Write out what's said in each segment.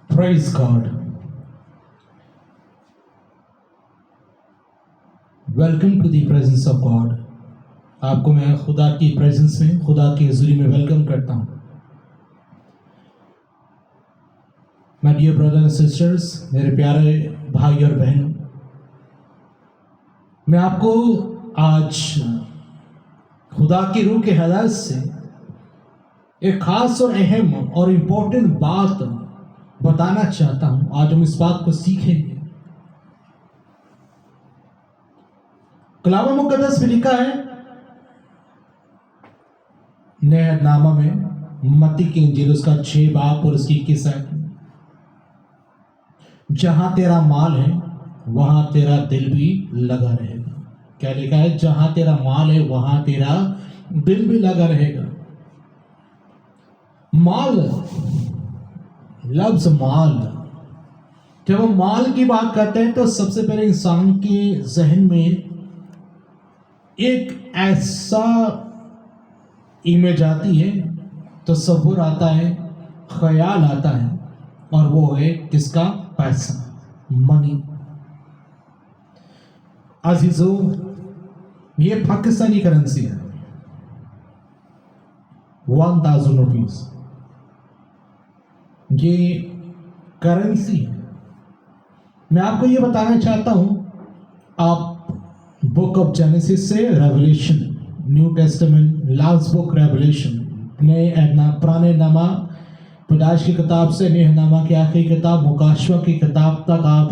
Praise God. Welcome to the presence of God. आपको मैं खुदा की प्रेजेंस में, खुदा की हज़ूरी में वेलकम करता हूँ. My dear brothers and sisters, मेरे प्यारे भाई और बहन, मैं आपको आज खुदा की रूह के हिदायत से एक खास और अहम और इम्पोर्टेंट बात बताना चाहता हूँ. आज हम इस बात को सीखेंगे. कलाम मुकद्दस में लिखा है नया नामा में मत्ती की इंजील उसका 6 बाब और उसकी 21 आयत, जहां तेरा माल है वहां तेरा दिल भी लगा रहेगा. क्या लिखा है? जहां तेरा माल है वहां तेरा दिल भी लगा रहेगा. माल, लफ्ज माल, जब हम माल की बात करते हैं तो सबसे पहले इंसान के जहन में एक ऐसा इमेज आती है, तस्वुर आता है, ख्याल आता है, और वो है किसका? पैसा, मनी. अजीजों, ये पाकिस्तानी करेंसी है, 1000 रुपीज. ये करेंसी है. मैं आपको ये बताना चाहता हूं, आप बुक ऑफ जेनेसिस से revelation, new testament, last book revelation, पुराने नामा पैदाइश की किताब से नए नामा की आखिरी किताब मुकाशवा की किताब तक आप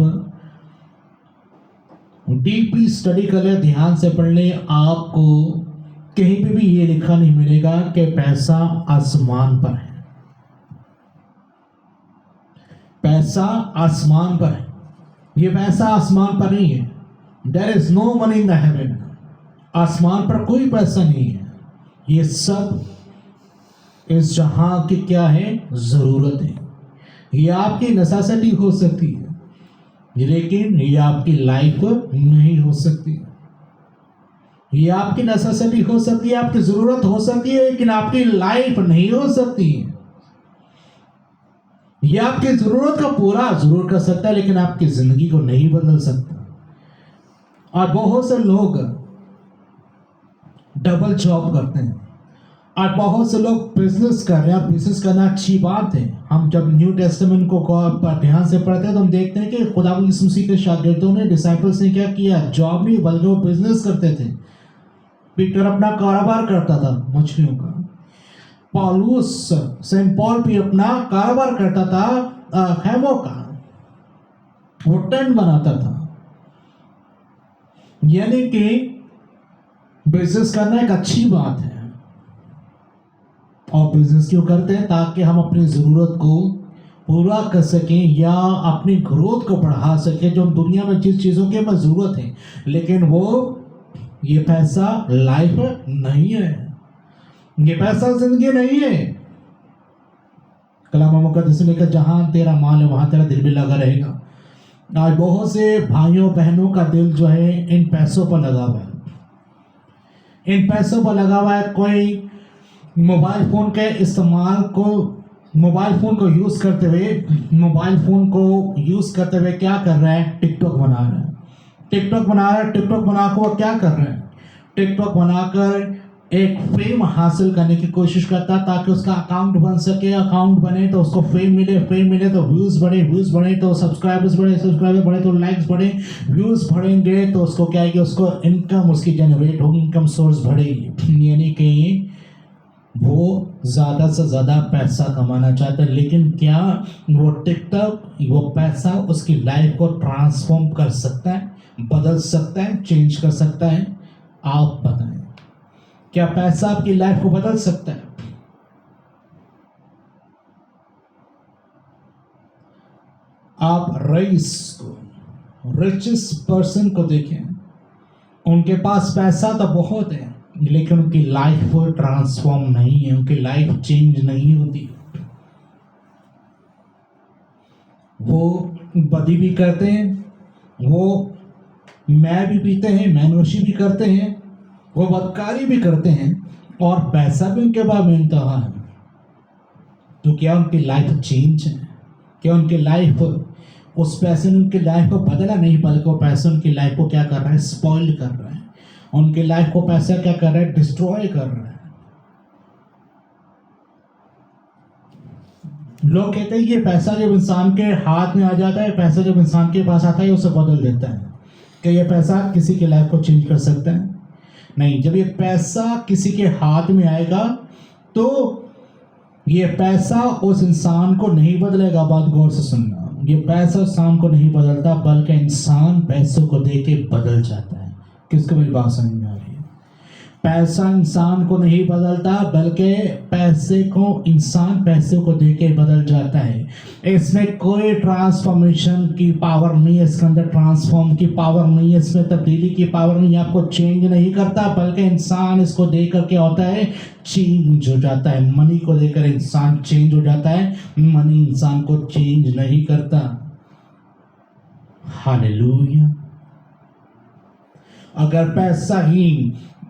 डीपली स्टडी कर ले, ध्यान से पढ़ ले. आपको कहीं पे भी ये लिखा नहीं मिलेगा कि पैसा आसमान पर है. पैसा आसमान पर है. ये पैसा आसमान पर नहीं है. There is no money in the heaven. आसमान पर कोई पैसा नहीं है. ये सब इस जहां की क्या है? जरूरत है. ये आपकी नेसेसिटी हो सकती है, लेकिन ये आपकी लाइफ नहीं हो सकती. ये आपकी नेसेसिटी हो सकती है, आपकी जरूरत हो सकती है, लेकिन आपकी लाइफ नहीं हो सकती है. ये आपकी जरूरत का पूरा जरूर कर सकता है, लेकिन आपकी जिंदगी को नहीं बदल सकता. और बहुत से लोग डबल जॉब करते हैं, और बहुत से लोग बिजनेस कर रहे हैं. बिजनेस करना अच्छी बात है. हम जब न्यू टेस्टामेंट को ध्यान से पढ़ते हैं तो हम देखते हैं कि खुदा यीशु मसीह के शागिर्दों ने, डिसाइपल्स ने क्या किया? जॉब नहीं, बल्कि वो बिजनेस करते थे. पीटर अपना कारोबार करता था मछलियों का. पौलुस, सेंट पॉल भी अपना कारोबार करता था खैमों का. वो टेंट बनाता था. यानी कि बिजनेस करना एक अच्छी बात है. और बिजनेस क्यों करते हैं? ताकि हम अपनी ज़रूरत को पूरा कर सकें या अपनी ग्रोथ को बढ़ा सकें. जो दुनिया में जिस चीज़ों की हमें ज़रूरत है, लेकिन वो ये पैसा लाइफ नहीं है. ये पैसा जिंदगी नहीं है. कलाम मुकद्दस में लिखा, जहां तेरा माल है वहां तेरा दिल भी लगा रहेगा. आज बहुत से भाइयों बहनों का दिल जो है इन पैसों पर लगा हुआ है. इन पैसों पर लगा हुआ है. कोई मोबाइल फोन के इस्तेमाल को, मोबाइल फोन को यूज करते हुए क्या कर रहा है? टिकटॉक बना रहा है. टिकटॉक बनाकर वो क्या कर रहे हैं? टिकटॉक बनाकर एक फेम हासिल करने की कोशिश करता है, ताकि उसका अकाउंट बन सके. अकाउंट बने तो उसको फेम मिले तो व्यूज बढ़े तो सब्सक्राइबर्स बढ़े तो लाइक्स बढ़े. व्यूज बढ़ेंगे तो उसको क्या है कि उसको इनकम उसकी जनरेट होगी, इनकम सोर्स बढ़ेगी. यानी कि वो ज़्यादा से ज़्यादा पैसा कमाना चाहता है. लेकिन क्या वो टिकटॉक, वो पैसा उसकी लाइफ को ट्रांसफॉर्म कर सकता है, बदल सकता है, चेंज कर सकता है? आप बताएं, क्या पैसा आपकी लाइफ को बदल सकता है? आप रईस को, रिचेस्ट पर्सन को देखें. उनके पास पैसा तो बहुत है, लेकिन उनकी लाइफ ट्रांसफॉर्म नहीं है, उनकी लाइफ चेंज नहीं होती. वो बदी भी करते हैं, वो मैं भी पीते हैं, मैनोशी भी करते हैं, वो बदकारी भी करते हैं, और पैसा भी उनके पास बेइंतहा है. तो क्या उनकी लाइफ चेंज है? कि उनकी लाइफ, उस पैसे ने उनकी लाइफ को बदला नहीं, बल्कि वो पैसे उनकी लाइफ को क्या कर रहा है, स्पॉइल कर रहा है। उनकी लाइफ को पैसा क्या कर रहा है, डिस्ट्रॉय कर रहा है। लोग कहते हैं ये पैसा जब इंसान के हाथ में आ जाता है, पैसा जब इंसान के पास आता है उसे बदल देता है, कि ये पैसा किसी की लाइफ को चेंज कर सकता है। नहीं, जब ये पैसा किसी के हाथ में आएगा तो ये पैसा उस इंसान को नहीं बदलेगा। बात गौर से सुनना, ये पैसा इंसान को नहीं बदलता, बल्कि इंसान पैसों को देके बदल जाता है। किसको मेरी बात समझ में आ रही है? पैसा इंसान को नहीं बदलता, बल्कि इंसान पैसे को देके बदल जाता है। इसमें कोई ट्रांसफॉर्मेशन की पावर नहीं है, इसके अंदर ट्रांसफॉर्म की पावर नहीं है, इसमें तब्दीली की पावर नहीं है, आपको चेंज नहीं करता, बल्कि इंसान इसको देख कर क्या होता है, चेंज हो जाता है। मनी को लेकर इंसान चेंज हो जाता है, मनी इंसान को चेंज नहीं करता। हालेलुया। अगर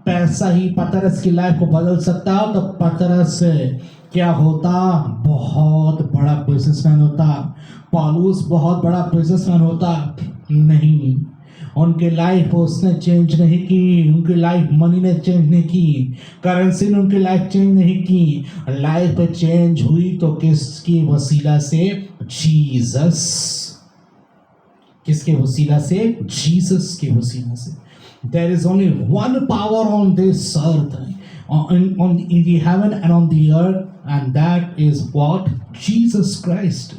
पैसा ही पतरस की लाइफ को बदल सकता तो पतरस क्या होता, बहुत बड़ा बिजनेसमैन होता। पौलुस बहुत बड़ा बिजनेसमैन होता। नहीं, उनकी लाइफ उसने चेंज नहीं की, उनकी लाइफ मनी ने चेंज नहीं की, करेंसी ने उनकी लाइफ चेंज नहीं की। लाइफ चेंज हुई तो किसकी वसीला से? जीसस। किसके वसीला से? जीसस के वसीला से। There is only one power on this earth, in the heaven and on the earth, and that is what? Jesus Christ.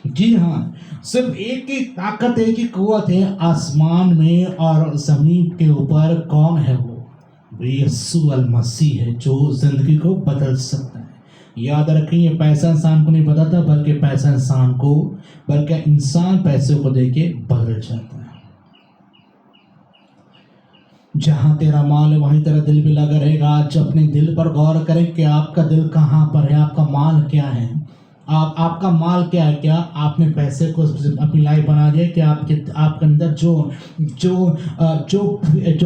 जी हाँ, सिर्फ एक ही ताकत, एक ही कुव्वत है आसमान में और जमीन के ऊपर। कौन है वो? यीशु अल मसीह है, जो जिंदगी को बदल सकता है। याद रखिए, पैसा इंसान को नहीं बदलता, बल्कि इंसान पैसे को देके बदल जाता है। जहाँ तेरा माल है वहीं तेरा दिल भी लगा रहेगा। आज अपने दिल पर गौर करें कि आपका दिल कहाँ पर है, आपका माल क्या है। आपका माल क्या है? क्या आपने पैसे को अपनी लाइफ बना दिया कि आपके अंदर जो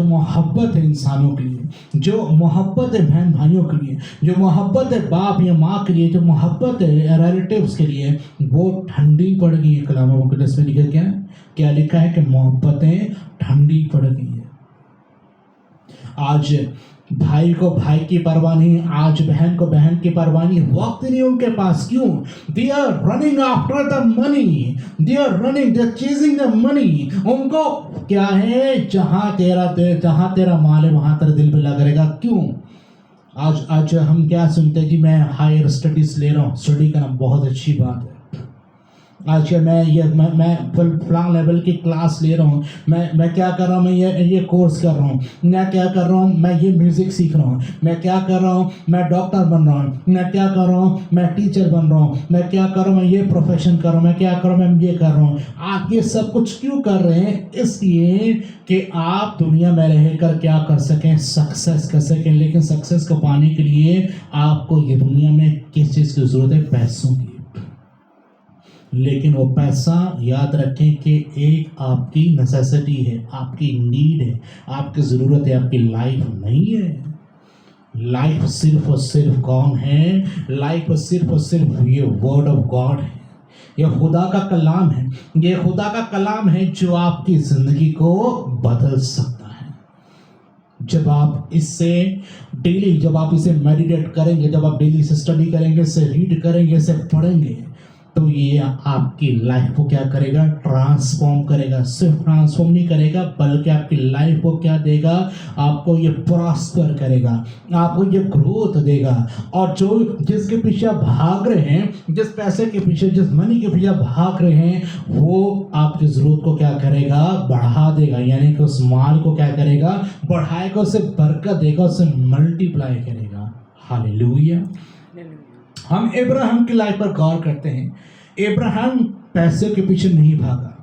मोहब्बत है इंसानों के लिए, जो मोहब्बत है बहन भाइयों के लिए, जो मोहब्बत है बाप या माँ के लिए, जो मोहब्बत है रिलेटिव्स के लिए, वो ठंडी पड़ गई है। कलाम मुक़द्दस में लिखा क्या लिखा है कि मोहब्बतें ठंडी पड़ गई है। आज भाई को भाई की परवाह नहीं, आज बहन को बहन की परवाह नहीं, वक्त नहीं उनके पास। क्यों? They are running after the money, they are chasing the money. उनको क्या है, जहां तेरा माल है वहां तेरा दिल भी लगा रहेगा। क्यों? आज हम क्या सुनते हैं कि मैं हायर स्टडीज ले रहा हूँ, स्टडी करना बहुत अच्छी बात है। आज मैं फलां लेवल की क्लास ले रहा हूँ, मैं क्या कर रहा हूँ, मैं ये कोर्स कर रहा हूँ, मैं क्या कर रहा हूँ, मैं ये म्यूज़िक सीख रहा हूँ, मैं क्या कर रहा हूँ, मैं डॉक्टर बन रहा हूँ, मैं क्या कर रहा हूँ, मैं टीचर बन रहा हूँ, मैं क्या कर रहा हूँ, मैं ये प्रोफेशन कर रहा हूँ, मैं क्या कर रहा हूँ, मैं ये कर रहा हूँ। आप ये सब कुछ क्यों कर रहे हैं? इसलिए कि आप दुनिया में रहकर क्या कर सकें, सक्सेस कर सकें। लेकिन सक्सेस को पाने के लिए आपको ये दुनिया में किस चीज़ की ज़रूरत है? पैसों की। लेकिन वो पैसा, याद रखें कि एक आपकी नेसेसिटी है, आपकी नीड है, आपकी ज़रूरत है, आपकी लाइफ नहीं है। लाइफ सिर्फ और सिर्फ कौन है? लाइफ सिर्फ और सिर्फ ये वर्ड ऑफ गॉड है, ये खुदा का कलाम है, ये खुदा का कलाम है जो आपकी ज़िंदगी को बदल सकता है। जब आप इसे मेडिटेट करेंगे, जब आप डेली इसे स्टडी करेंगे, इसे रीड करेंगे, इसे पढ़ेंगे, तो ये आपकी लाइफ को क्या करेगा? ट्रांसफॉर्म करेगा। सिर्फ ट्रांसफॉर्म नहीं करेगा, बल्कि आपकी लाइफ को क्या देगा? आपको ये प्रॉस्पर करेगा, आपको ये ग्रोथ देगा। और जिसके पीछे आप भाग रहे हैं, जिस पैसे के पीछे, जिस मनी के पीछे भाग रहे हैं, वो आपकी ज़रूरत को क्या करेगा? बढ़ा देगा। यानी कि उस माल को क्या करेगा? बढ़ाएगा, उसे बरकत देगा, उसे मल्टीप्लाई करेगा। हालेलुया। हम अब्राहम की लाइफ पर गौर करते हैं। अब्राहम पैसे के पीछे नहीं भागा,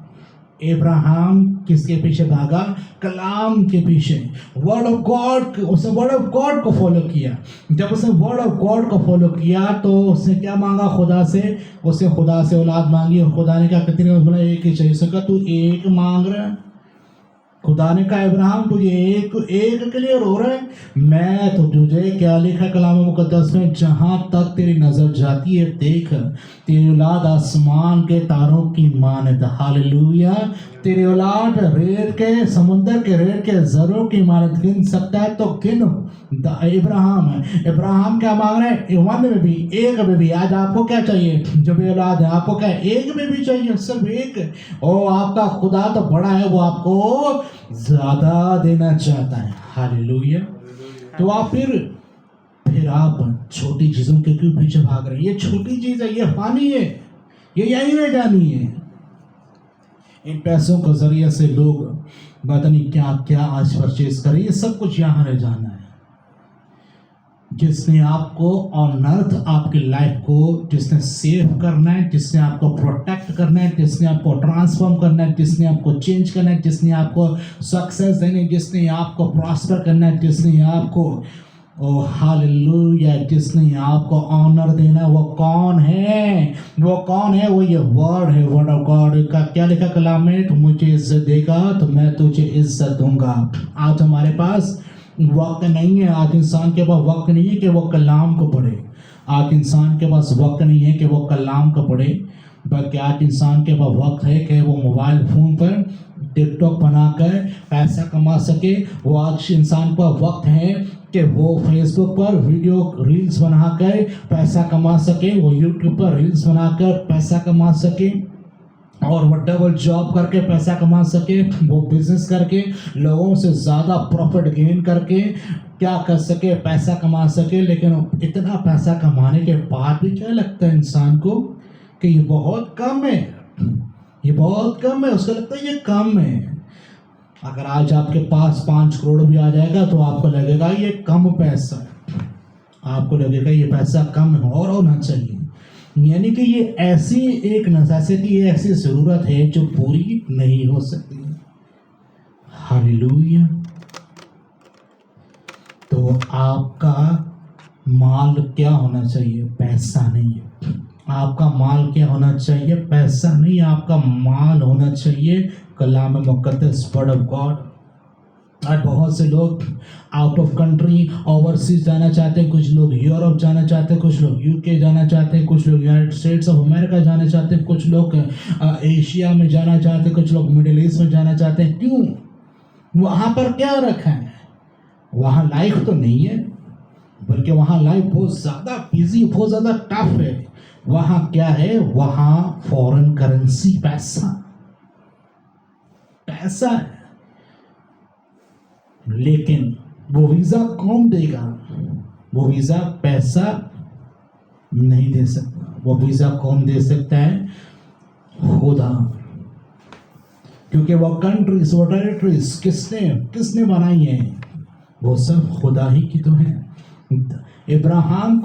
अब्राहम किसके पीछे भागा? कलाम के पीछे, वर्ड ऑफ गॉड। उसने वर्ड ऑफ गॉड को फॉलो किया। जब उसने वर्ड ऑफ गॉड को फॉलो किया तो उसने क्या मांगा खुदा से? उसने खुदा से औलाद मांगी, और खुदा ने क्या कितने बोला? एक ही चाहिए। उसने कहा तू एक मांग रहा है। खुदा ने कहा अब्राहम तुझे एक के लिए रो रहा है, मैं तो तुझे क्या लिखा कलाम मुकद्दस में, जहाँ तक तेरी नज़र जाती है देख, तेरी औलाद आसमान के तारों की मानद, हालेलुया। तेरी औलाद रेत के समुंदर के रेत के जरों की मानद। गिन सकता है तो गिन। इब्राहिम क्या मांग रहे हैं? वन में भी, एक में भी। आज आपको क्या चाहिए? जो भी औलाद है, आपको क्या एक में भी चाहिए? सिर्फ एक। ओ आपका खुदा तो बड़ा है, वो आपको ज्यादा देना चाहता है, हालेलुया। तो आप फिर आप छोटी चीजों के क्यों पीछे भाग रहे हैं? ये छोटी चीज है, ये फानी है, ये यहीं रह जानी है। इन पैसों के जरिए से लोग पता नहीं क्या क्या आज परचेज करें, ये सब कुछ यहाँ रह जाना है। जिसने आपको ऑन अर्थ आपकी लाइफ को जिसने सेव करना है, जिसने आपको प्रोटेक्ट करना है, जिसने आपको ट्रांसफॉर्म करना है, जिसने आपको चेंज करना है, जिसने आपको सक्सेस देना है, जिसने आपको प्रॉस्पर करना है, जिसने आपको ओ हालेलुया, जिसने आपको ऑनर देना, वो कौन है? वो कौन है? वो ये वर्ड है, वर्ड ऑफ गॉड का। क्या लिखा कलाम में? तुम मुझे इज्जत देगा तो मैं तुझे इज्जत दूंगा। आज हमारे पास वक्त नहीं है, आज इंसान के पास वक्त नहीं है कि वो कलाम को पढ़े। आज इंसान के पास वक्त नहीं है कि वो कलाम को पढ़े, बल्कि आज इंसान के पास वक्त है कि वो मोबाइल फ़ोन पर टिकटॉक बनाकर पैसा कमा सके। वो आज इंसान पर वक्त है कि वो फेसबुक पर वीडियो रील्स बनाकर पैसा कमा सके, वो यूट्यूब पर रील्स बनाकर पैसा कमा सके, और वो डबल जॉब करके पैसा कमा सके, वो बिजनेस करके लोगों से ज़्यादा प्रॉफिट गेन करके क्या कर सके, पैसा कमा सके। लेकिन इतना पैसा कमाने के बाद भी क्या लगता है इंसान को कि ये बहुत कम है, ये बहुत कम है। उसको लगता है ये कम है। अगर आज आपके पास 5 करोड़ भी आ जाएगा तो आपको लगेगा ये कम पैसा है, आपको लगेगा ये पैसा कम है और होना चाहिए। यानी कि ये ऐसी एक नेसेसिटी है, ऐसी ज़रूरत है जो पूरी नहीं हो सकती। हालेलुया। तो आपका माल क्या होना चाहिए? पैसा नहीं है। आपका माल क्या होना चाहिए? पैसा नहीं, आपका माल होना चाहिए कलाम मुक़द्दस, वर्ड ऑफ गॉड। आज बहुत से लोग आउट ऑफ कंट्री, ओवरसीज जाना चाहते हैं, कुछ लोग यूरोप जाना चाहते हैं, कुछ लोग यूके जाना चाहते हैं, कुछ लोग यूनाइटेड स्टेट्स ऑफ अमेरिका जाना चाहते हैं, कुछ लोग एशिया में जाना चाहते हैं, कुछ लोग मिडिल ईस्ट में जाना चाहते हैं। क्यों? वहाँ पर क्या रखा है? वहाँ लाइफ तो नहीं है, बल्कि वहाँ लाइफ बहुत ज़्यादा बिजी, बहुत ज़्यादा टफ है। वहाँ क्या है? वहाँ फॉरेन करेंसी, पैसा है। लेकिन वो वीज़ा कौन देगा? वो वीज़ा पैसा नहीं दे सकता। वो वीज़ा कौन दे सकता है? खुदा। क्योंकि वो कंट्रीज, वो टेरिटरीज किसने बनाई है? वो सब खुदा ही की तो है। इब्राहिम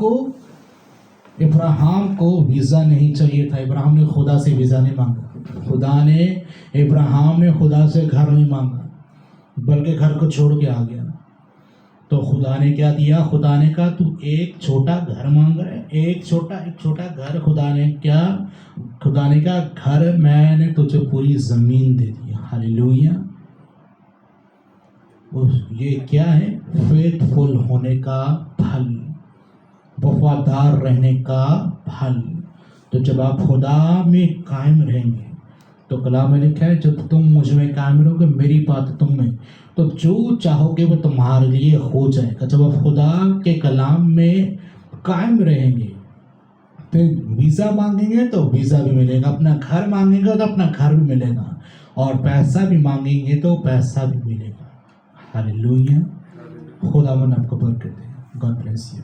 को वीज़ा नहीं चाहिए था। इब्राहिम ने खुदा से वीज़ा नहीं मांगा। इब्राहिम ने खुदा से घर नहीं मांगा, बल्कि घर को छोड़ के आ गया। तो खुदा ने क्या दिया? खुदा ने कहा तू एक छोटा घर मांग रहा है, एक छोटा घर। खुदा ने कहा घर मैंने तुझे पूरी ज़मीन दे दी। हालेलुया। ये क्या है? फेथफुल होने का फल, वफादार रहने का फल। तो जब आप खुदा में कायम रहेंगे, तो कलाम में लिखा है जब तुम मुझ में कायम रहोगे, मेरी बात तुम में, तो जो चाहोगे वो तुम्हारे लिए हो जाएगा। जब आप खुदा के कलाम में कायम रहेंगे, फिर वीज़ा मांगेंगे तो वीज़ा भी मिलेगा, अपना घर मांगेंगे तो अपना घर भी मिलेगा, और पैसा भी मांगेंगे तो पैसा भी मिलेगा। हालेलुया। खुदावंद आपको बरकत दे। God bless you.